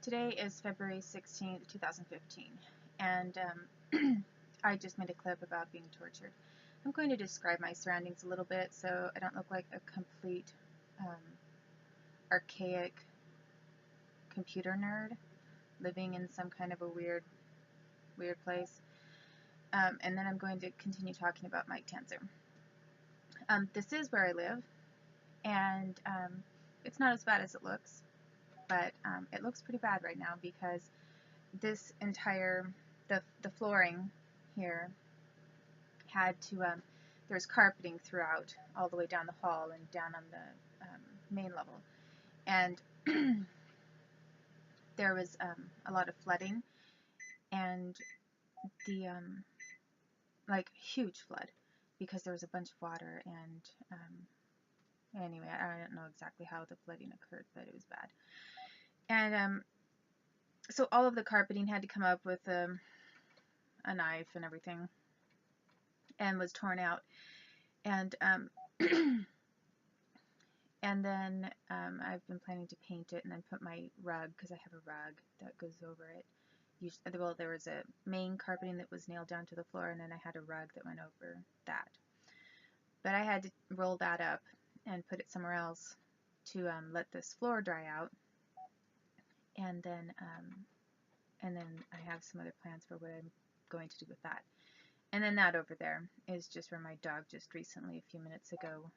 Today is February 16th, 2015, and I just made a clip about being tortured. I'm going to describe my surroundings a little bit so I don't look like a complete archaic computer nerd living in some kind of a weird place. And then I'm going to continue talking about Mike Tanzer. This is where I live, and it's not as bad as it looks, but it looks pretty bad right now because this entire, the flooring here had to, there's carpeting throughout all the way down the hall and down on the main level. And there was a lot of flooding and the, like huge flood because there was a bunch of water and anyway, I don't know exactly how the flooding occurred, but it was bad. And so all of the carpeting had to come up with a knife and everything, and was torn out. And and then I've been planning to paint it and then put my rug, because I have a rug that goes over it. Well, there was a main carpeting that was nailed down to the floor, and then I had a rug that went over that. But I had to roll that up and put it somewhere else to let this floor dry out. And then I have some other plans for what I'm going to do with that. And then that over there is just where my dog just recently, a few minutes ago,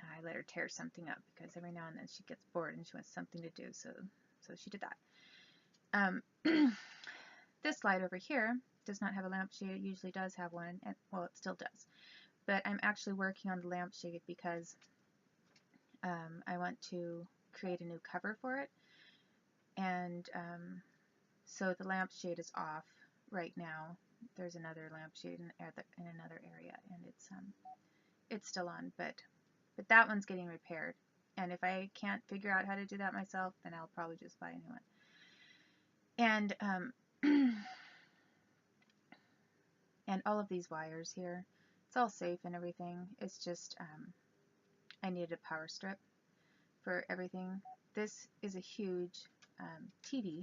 I let her tear something up because every now and then she gets bored and she wants something to do, so she did that. This light over here does not have a lampshade. It usually does have one, and well, it still does. But I'm actually working on the lampshade because I want to create a new cover for it, and so the lampshade is off right now. There's another lampshade in another area, and it's still on, but that one's getting repaired. And if I can't figure out how to do that myself, then I'll probably just buy a new one. And and all of these wires here, it's all safe and everything. It's just I needed a power strip for everything. This is a huge TV,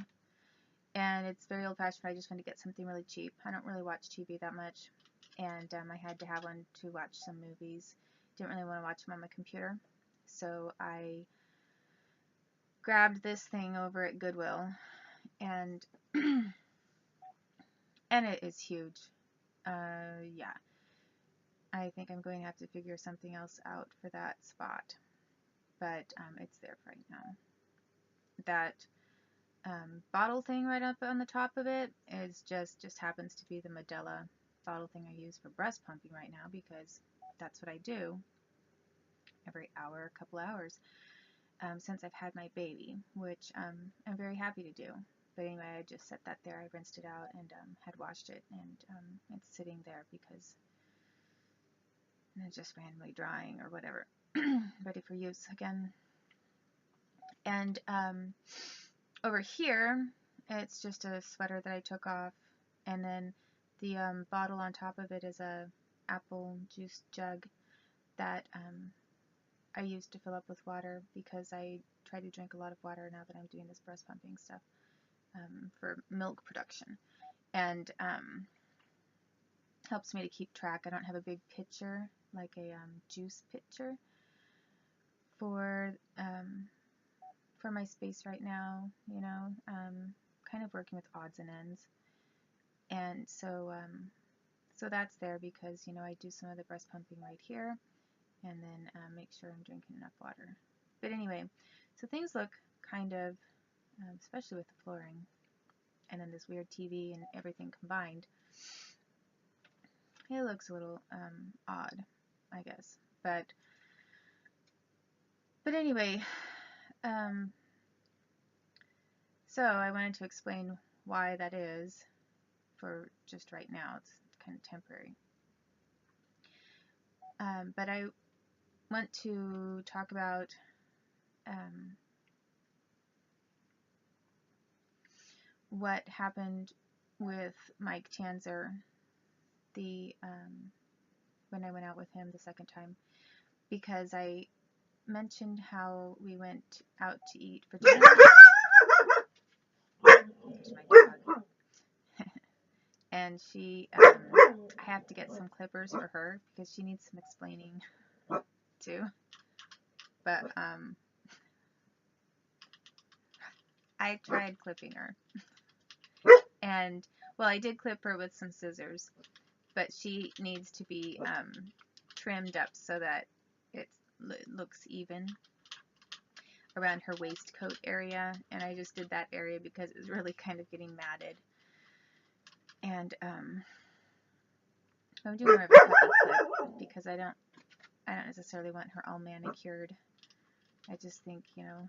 and it's very old-fashioned. I just wanted to get something really cheap. I don't really watch TV that much, and I had to have one to watch some movies. Didn't really want to watch them on my computer, so I grabbed this thing over at Goodwill, and and it is huge. Yeah, I think I'm going to have to figure something else out for that spot, but it's there right now. That bottle thing right up on the top of it is just happens to be the Medela bottle thing I use for breast pumping right now, because that's what I do every hour, a couple hours, since I've had my baby, which I'm very happy to do. But anyway, I just set that there. I rinsed it out and had washed it, and it's sitting there because it's just randomly drying or whatever, ready for use again. And over here, it's just a sweater that I took off, and then the bottle on top of it is a apple juice jug that I used to fill up with water because I try to drink a lot of water now that I'm doing this breast pumping stuff for milk production, and helps me to keep track. I don't have a big pitcher, like a juice pitcher, for my space right now, you know, kind of working with odds and ends. And so so that's there because, you know, I do some of the breast pumping right here, and then make sure I'm drinking enough water. But anyway, so things look kind of, especially with the flooring, and then this weird TV and everything combined, it looks a little odd, I guess. But anyway, so I wanted to explain why that is for just right now. It's kind of temporary. But I want to talk about what happened with Mike Tanzer when I went out with him the second time, because I mentioned how we went out to eat for dinner. It's my dog. And I have to get some clippers for her because she needs some explaining too. But I tried clipping her. And, well, I did clip her with some scissors, but she needs to be trimmed up so that it looks even around her waistcoat area. And I just did that area because it was really kind of getting matted. And I'm doing more of a puppy clip because I don't necessarily want her all manicured. I just think, you know,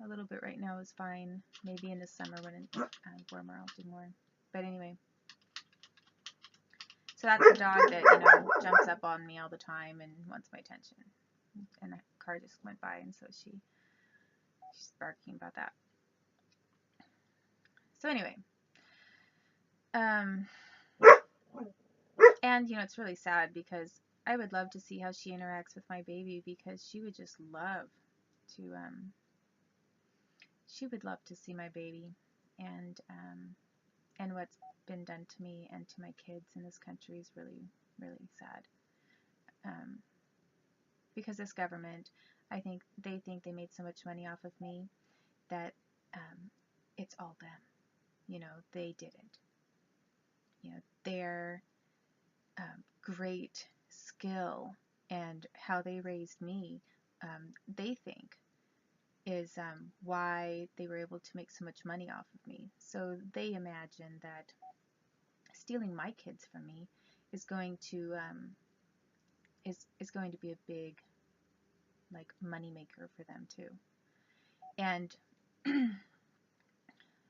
a little bit right now is fine. Maybe in the summer when it's warmer, I'll do more. But anyway, so that's the dog that, you know, jumps up on me all the time and wants my attention. And a car just went by, and so she's barking about that. So anyway, and you know, it's really sad because I would love to see how she interacts with my baby, because she would just love to she would love to see my baby and what's been done to me and to my kids in this country is really, really sad. Because this government, I think they made so much money off of me that it's all them. You know, they didn't. You know, their great skill and how they raised me, they think is why they were able to make so much money off of me. So they imagine that stealing my kids from me is going to be a big, like, money maker for them too. And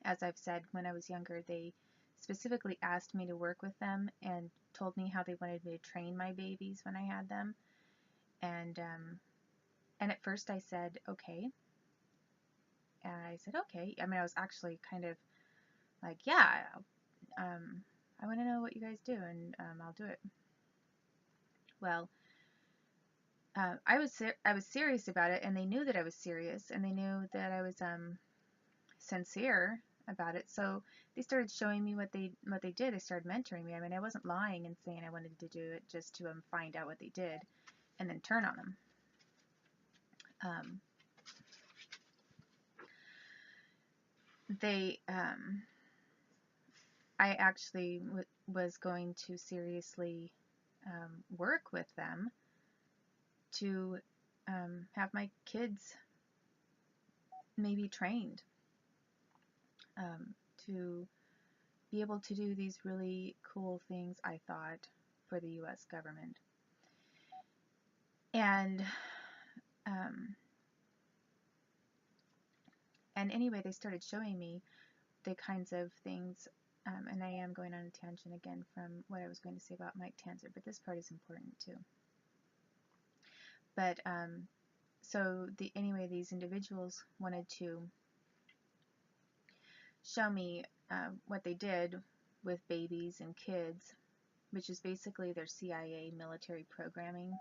as I've said, when I was younger, they specifically asked me to work with them and told me how they wanted me to train my babies when I had them. And at first I said okay. And I said okay. I mean, I was actually kind of like, yeah, I want to know what you guys do, and I'll do it. Well, I was serious about it, and they knew that I was serious, and they knew that I was sincere about it. So they started showing me what they did. They started mentoring me. I mean, I wasn't lying and saying I wanted to do it just to find out what they did and then turn on them. I actually was going to seriously work with them to have my kids maybe trained to be able to do these really cool things, I thought, for the U.S. government. And anyway, they started showing me the kinds of things, and I am going on a tangent again from what I was going to say about Mike Tanzer, but this part is important too. But so anyway, these individuals wanted to show me what they did with babies and kids, which is basically their CIA military programming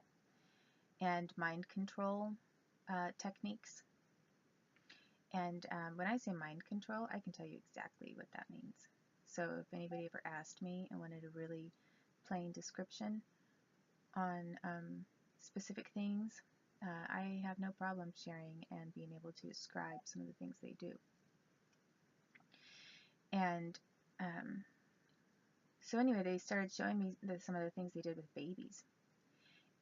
and mind control techniques. And when I say mind control, I can tell you exactly what that means. So if anybody ever asked me and wanted a really plain description on specific things, I have no problem sharing and being able to describe some of the things they do. And so anyway, they started showing me some of the things they did with babies.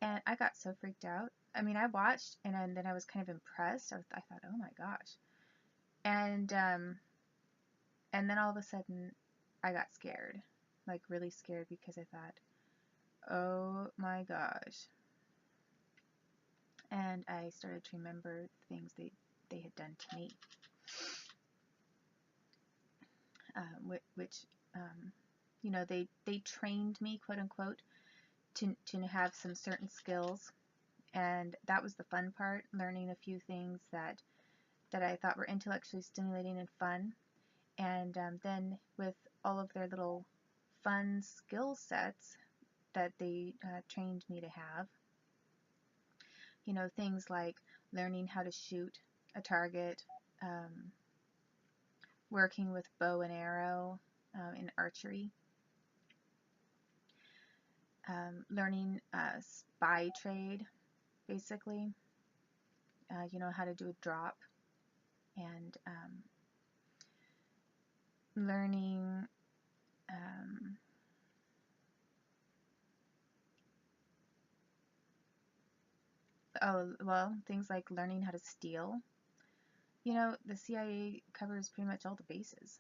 And I got so freaked out. I mean, I watched, and then I was kind of impressed. I thought, oh my gosh. And then all of a sudden, I got scared. Like, really scared, because I thought, oh my gosh. And I started to remember things they had done to me. Which you know, they trained me, quote unquote, to have some certain skills, and that was the fun part, learning a few things that I thought were intellectually stimulating and fun. And then with all of their little fun skill sets that they trained me to have, you know, things like learning how to shoot a target, working with bow and arrow in archery, learning spy trade, basically, how to do a drop, and learning things like learning how to steal. The CIA covers pretty much all the bases,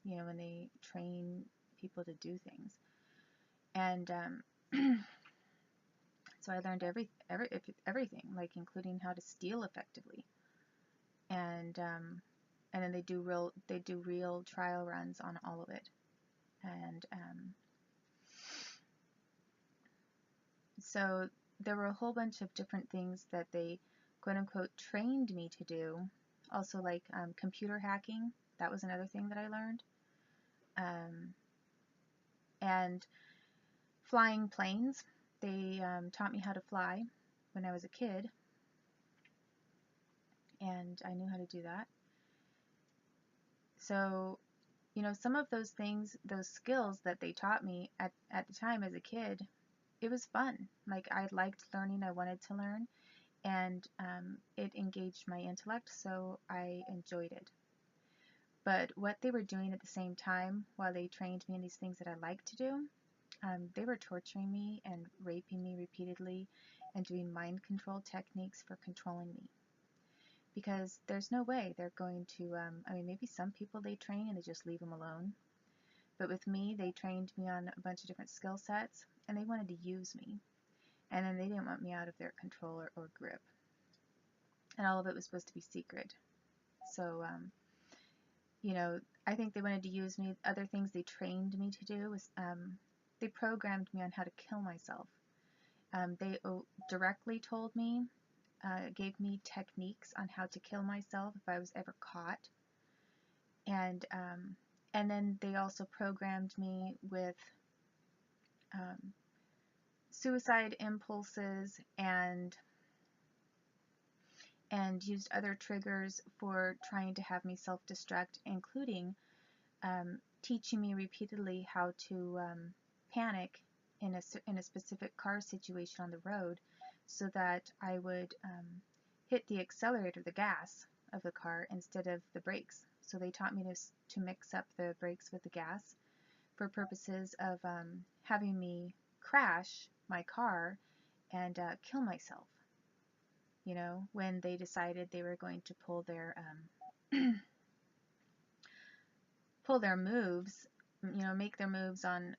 when they train people to do things. And so I learned everything, like including how to steal effectively. And then they do real trial runs on all of it. And so there were a whole bunch of different things that they quote unquote trained me to do. Also, like computer hacking, that was another thing that I learned. And flying planes, they taught me how to fly when I was a kid, and I knew how to do that. So, some of those things, those skills that they taught me at the time as a kid, it was fun. Like, I liked learning, I wanted to learn, and it engaged my intellect, so I enjoyed it. But what they were doing at the same time while they trained me in these things that I liked to do, they were torturing me and raping me repeatedly and doing mind control techniques for controlling me. Because there's no way they're going to, maybe some people they train and they just leave them alone. But with me, they trained me on a bunch of different skill sets, and they wanted to use me. And then they didn't want me out of their control or grip. And all of it was supposed to be secret. So, I think they wanted to use me. Other things they trained me to do was they programmed me on how to kill myself. They directly told me, gave me techniques on how to kill myself if I was ever caught. And then they also programmed me with suicide impulses and used other triggers for trying to have me self-destruct, including teaching me repeatedly how to panic in a specific car situation on the road, so that I would hit the accelerator, the gas of the car, instead of the brakes. So they taught me to mix up the brakes with the gas for purposes of having me crash my car and kill myself. When they decided they were going to pull their moves, make their moves on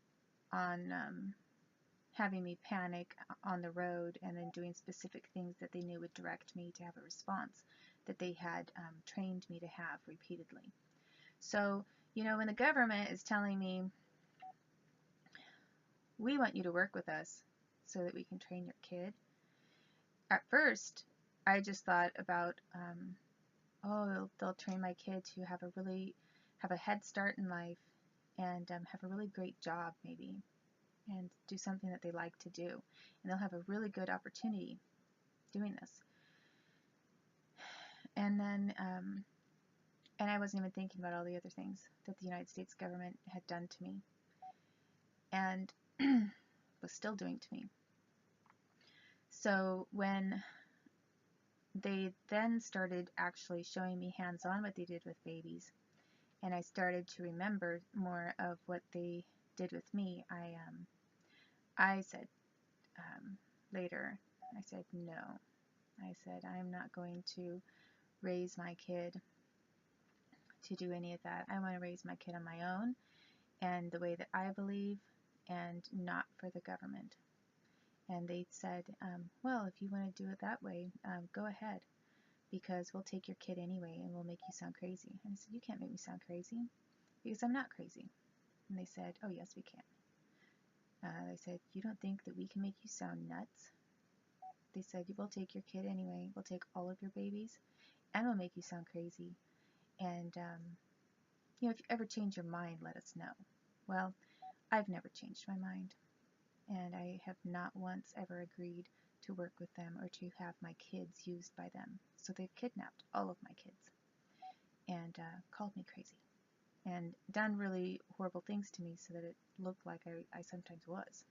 having me panic on the road, and then doing specific things that they knew would direct me to have a response that they had trained me to have repeatedly. So, when the government is telling me, we want you to work with us so that we can train your kid, at first, I just thought about, they'll train my kid to have a head start in life and have a really great job maybe, and do something that they like to do, and they'll have a really good opportunity doing this. And then, and I wasn't even thinking about all the other things that the United States government had done to me and was still doing to me. So when they then started actually showing me hands-on what they did with babies, and I started to remember more of what they did with me, I said later, I said no. I said, I'm not going to raise my kid to do any of that. I want to raise my kid on my own and the way that I believe, and not for the government. And they said, well, if you want to do it that way, go ahead, because we'll take your kid anyway and we'll make you sound crazy. And I said, you can't make me sound crazy, because I'm not crazy. And they said, oh yes, we can. They said, you don't think that we can make you sound nuts? They said, we'll take your kid anyway. We'll take all of your babies and we'll make you sound crazy. And, if you ever change your mind, let us know. Well, I've never changed my mind. And I have not once ever agreed to work with them or to have my kids used by them. So they've kidnapped all of my kids and called me crazy and done really horrible things to me so that it looked like I sometimes was.